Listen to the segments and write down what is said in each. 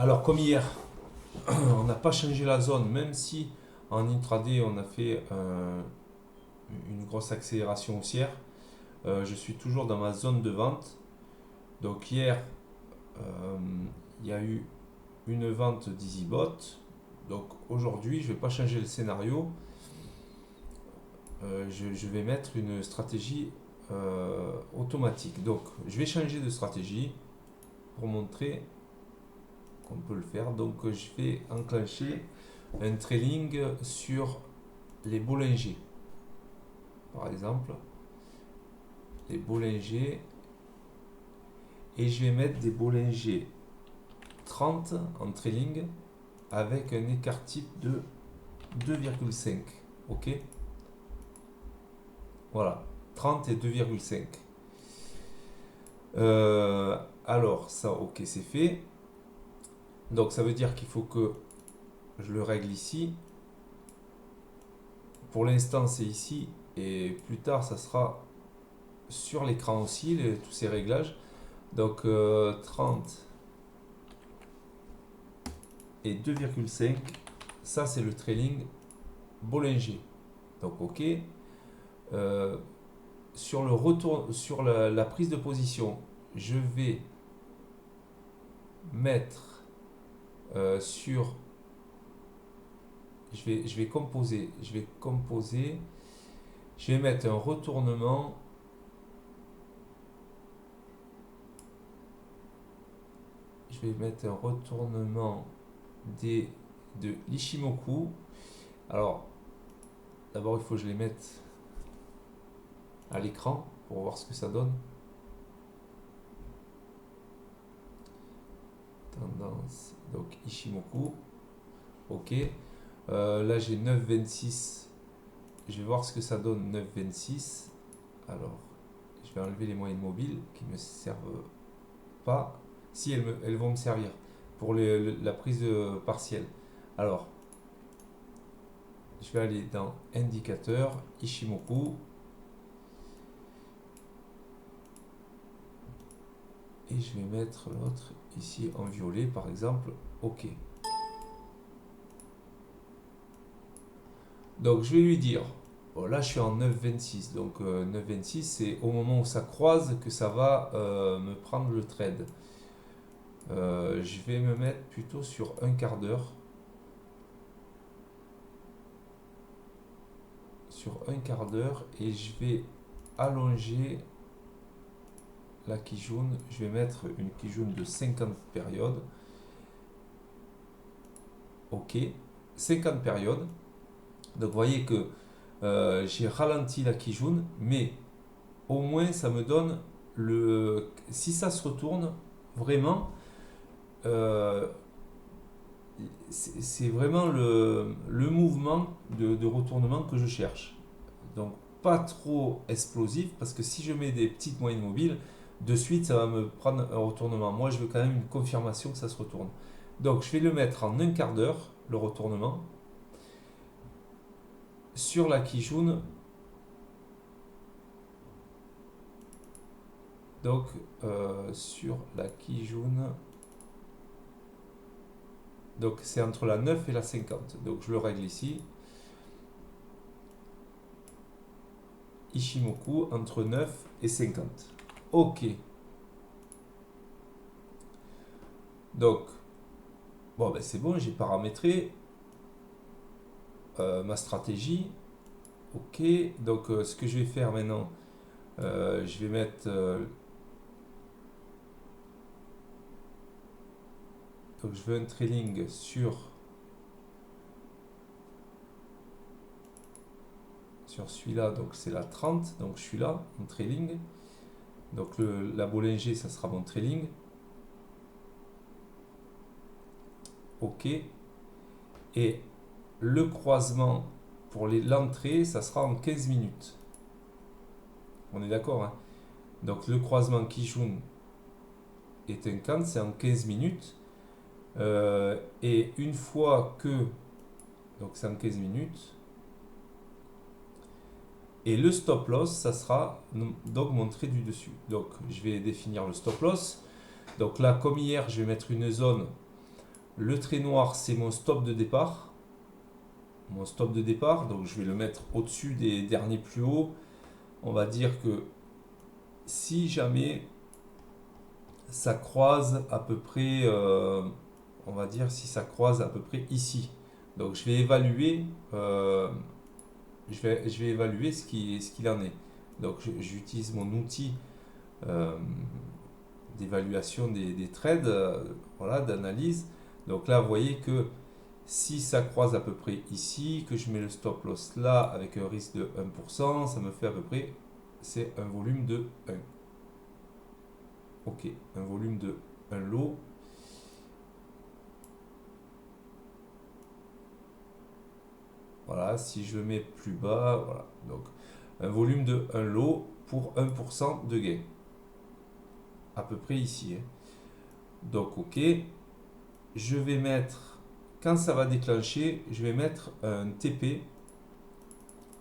Alors, comme hier, on n'a pas changé la zone, même si en intraday on a fait une grosse accélération haussière. Je suis toujours dans ma zone de vente. Donc, hier, euh, il y a eu une vente d'EasyBot. Donc, aujourd'hui, je ne vais pas changer le scénario. Je vais mettre une stratégie automatique. Donc, je vais changer de stratégie pour montrer qu'on peut le faire. Donc, je vais enclencher un trailing sur les Bollinger. Par exemple, les Bollinger. Et je vais mettre des Bollinger 30 en trailing avec un écart type de 2,5. Ok. Voilà. 30 et 2,5. Alors, ça, ok, c'est fait. Donc, ça veut dire qu'il faut que je le règle ici. Pour l'instant, c'est ici. Et plus tard, ça sera sur l'écran aussi, tous ces réglages. Donc, 30 et 2,5. Ça, c'est le trailing Bollinger. Donc, ok. Euh, sur le retour, sur la prise de position, je vais mettre sur. Je vais composer. Je vais mettre un retournement. Je vais mettre un retournement de l'Ishimoku. Alors, d'abord, il faut que je les mette à l'écran pour voir ce que ça donne. Tendance, donc Ishimoku. Ok. Là, j'ai 9,26. Je vais voir ce que ça donne 9,26. Alors, je vais enlever les moyennes mobiles qui ne me servent pas. Si, elles vont me servir pour la prise partielle. Alors, je vais aller dans indicateur, Ishimoku. Et je vais mettre l'autre ici en violet par exemple. Ok. Donc je vais lui dire, bon, là je suis en 9,26. Donc 9,26 c'est au moment où ça croise que ça va me prendre le trade. Je vais me mettre plutôt sur un quart d'heure. Sur un quart d'heure et je vais allonger la Kijun. Je vais mettre une Kijun de 50 périodes. Ok. 50 périodes. Donc vous voyez que j'ai ralenti la Kijun, mais au moins ça me donne le. Si ça se retourne, vraiment, euh, c'est vraiment le mouvement de retournement que je cherche. Donc pas trop explosif, parce que si je mets des petites moyennes mobiles, de suite ça va me prendre un retournement. Moi je veux quand même une confirmation que ça se retourne. Donc je vais le mettre en un quart d'heure, le retournement, sur la Kijun. Donc sur la Kijun. Donc c'est entre la 9 et la 50. Donc je le règle ici. Ishimoku entre 9 et 50. Ok. Donc, bon, ben c'est bon, j'ai paramétré ma stratégie. Ok. Donc ce que je vais faire maintenant, je vais mettre. Donc je veux un trailing sur celui-là, donc c'est la 30, donc je suis là en trailing. Donc la Bollinger, ça sera mon trailing. Ok. Et le croisement pour l'entrée, ça sera en 15 minutes. On est d'accord, hein? Donc le croisement Kijun est un can, c'est en 15 minutes. Et une fois que. Donc c'est en 15 minutes. Et le stop loss, ça sera donc mon trait du dessus. Donc je vais définir le stop loss. Donc là, comme hier, je vais mettre une zone Le trait noir, c'est mon stop de départ. Mon stop de départ, donc je vais le mettre au-dessus des derniers plus hauts. On va dire que si jamais ça croise à peu près, on va dire si ça croise à peu près ici. Donc je vais évaluer, je vais évaluer ce qu'il en est. Donc j'utilise mon outil euh, d'évaluation des trades, voilà, d'analyse. Donc là, vous voyez que si ça croise à peu près ici, que je mets le stop loss là avec un risque de 1%, ça me fait à peu près, c'est un volume de 1. Ok, un volume de 1 lot. Voilà, si je le mets plus bas, voilà. Donc, un volume de 1 lot pour 1% de gain. À peu près ici, hein. Donc, ok. Je vais mettre, quand ça va déclencher, je vais mettre un TP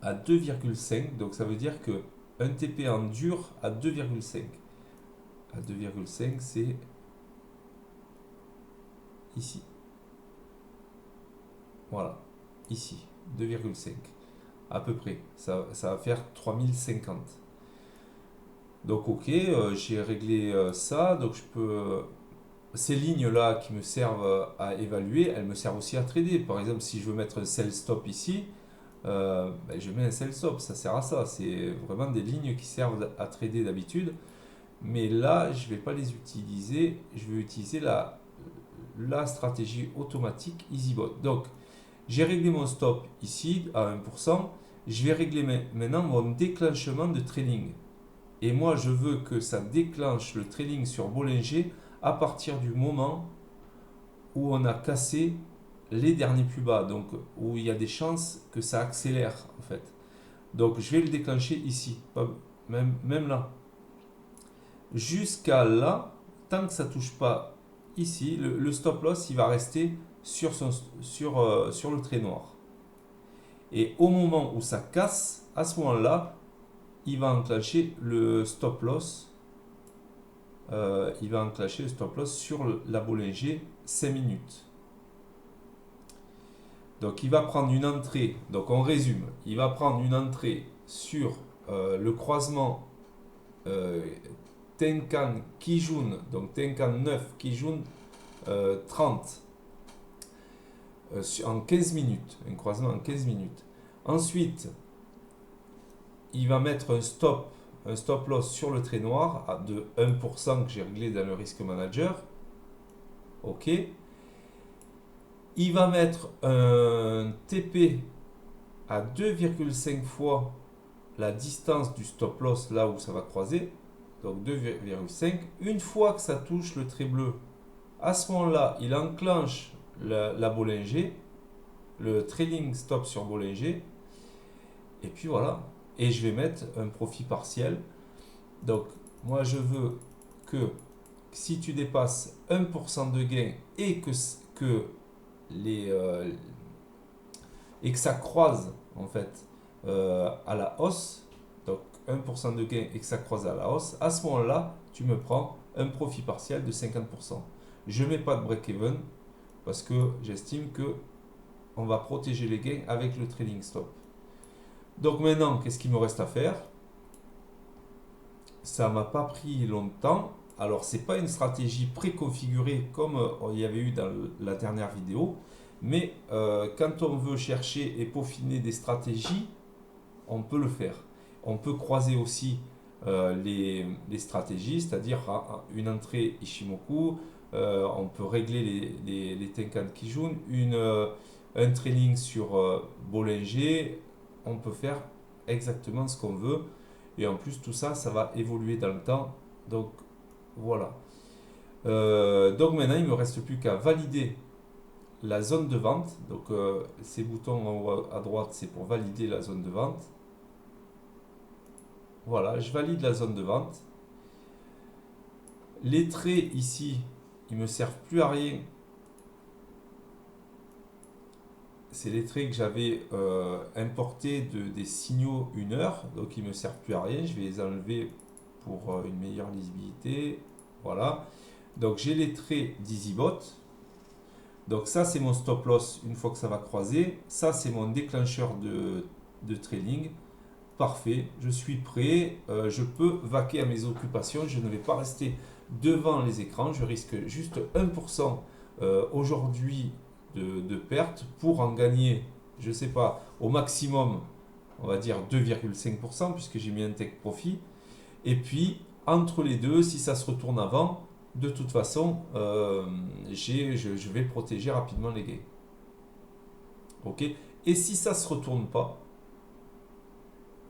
à 2,5. Donc, ça veut dire que un TP en dur à 2,5. À 2,5, c'est ici. Voilà, ici, 2,5. À peu près. Ça va faire 3050. Donc ok, j'ai réglé ça. Donc je peux... ces lignes-là qui me servent à évaluer, elles me servent aussi à trader. Par exemple, si je veux mettre un sell stop ici, ben, je mets un sell stop. Ça sert à ça. C'est vraiment des lignes qui servent à trader d'habitude. Mais là, je ne vais pas les utiliser. Je vais utiliser la stratégie automatique EasyBot. Donc, j'ai réglé mon stop ici à 1%. Je vais régler maintenant mon déclenchement de trading. Et moi, je veux que ça déclenche le trading sur Bollinger à partir du moment où on a cassé les derniers plus bas. Donc, où il y a des chances que ça accélère, en fait. Donc, je vais le déclencher ici, même là. Jusqu'à là, tant que ça ne touche pas ici, le stop loss, il va rester sur le trait noir. Et au moment où ça casse, à ce moment-là, il va enclencher le stop loss. Il va enclencher le stop loss sur la Bollinger 5 minutes. Donc il va prendre une entrée, donc on résume, il va prendre une entrée sur le croisement Tenkan Kijun, donc Tenkan 9 Kijun 30 en 15 minutes, un croisement en 15 minutes. Ensuite, il va mettre un stop loss sur le trait noir de 1% que j'ai réglé dans le risque manager. Ok. Il va mettre un TP à 2,5 fois la distance du stop loss là où ça va croiser. Donc 2,5. Une fois que ça touche le trait bleu, à ce moment-là, il enclenche la Bollinger, le trailing stop sur Bollinger. Et puis voilà. Et je vais mettre un profit partiel. Donc moi je veux que si tu dépasses 1% de gain et que les, et que ça croise en fait à la hausse, donc 1% de gain et que ça croise à la hausse, à ce moment-là, tu me prends un profit partiel de 50%. Je ne mets pas de break-even parce que j'estime que on va protéger les gains avec le trading stop. Donc maintenant, qu'est-ce qu'il me reste à faire? Ça m'a pas pris longtemps. Alors, c'est pas une stratégie préconfigurée comme il y avait eu dans la dernière vidéo, mais quand on veut chercher et peaufiner des stratégies, on peut le faire. On peut croiser aussi les stratégies, c'est-à-dire une entrée Ishimoku, on peut régler les Tenkan Kijun, un trailing sur Bollinger, on peut faire exactement ce qu'on veut. Et en plus, tout ça, ça va évoluer dans le temps. Donc, voilà. Donc maintenant, il ne me reste plus qu'à valider la zone de vente. Donc, ces boutons en haut à droite, c'est pour valider la zone de vente. Voilà, je valide la zone de vente. Les traits ici, ils ne me servent plus à rien. C'est les traits que j'avais importés des signaux 1 heure. Donc, ils ne me servent plus à rien. Je vais les enlever pour une meilleure lisibilité. Voilà. Donc, j'ai les traits d'EasyBot. Donc ça, c'est mon stop loss une fois que ça va croiser. Ça, c'est mon déclencheur de trailing. Parfait, je suis prêt, je peux vaquer à mes occupations, je ne vais pas rester devant les écrans, je risque juste 1% aujourd'hui de perte pour en gagner, je ne sais pas, au maximum, on va dire 2,5% puisque j'ai mis un take profit. Et puis, entre les deux, si ça se retourne avant, de toute façon, je vais protéger rapidement les gains. Ok. Et si ça ne se retourne pas,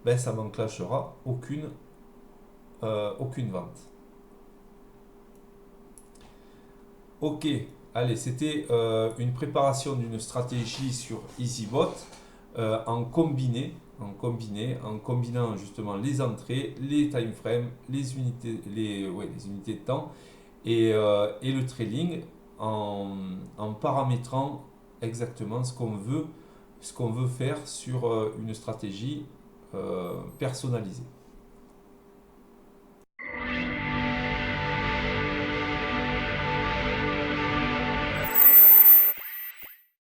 ben, ça n'enclenchera aucune vente. Ok, allez, c'était une préparation d'une stratégie sur EasyBot en combinant justement les entrées, les time frames, les unités de temps et le trailing en paramétrant exactement ce qu'on veut faire sur une stratégie personnalisée.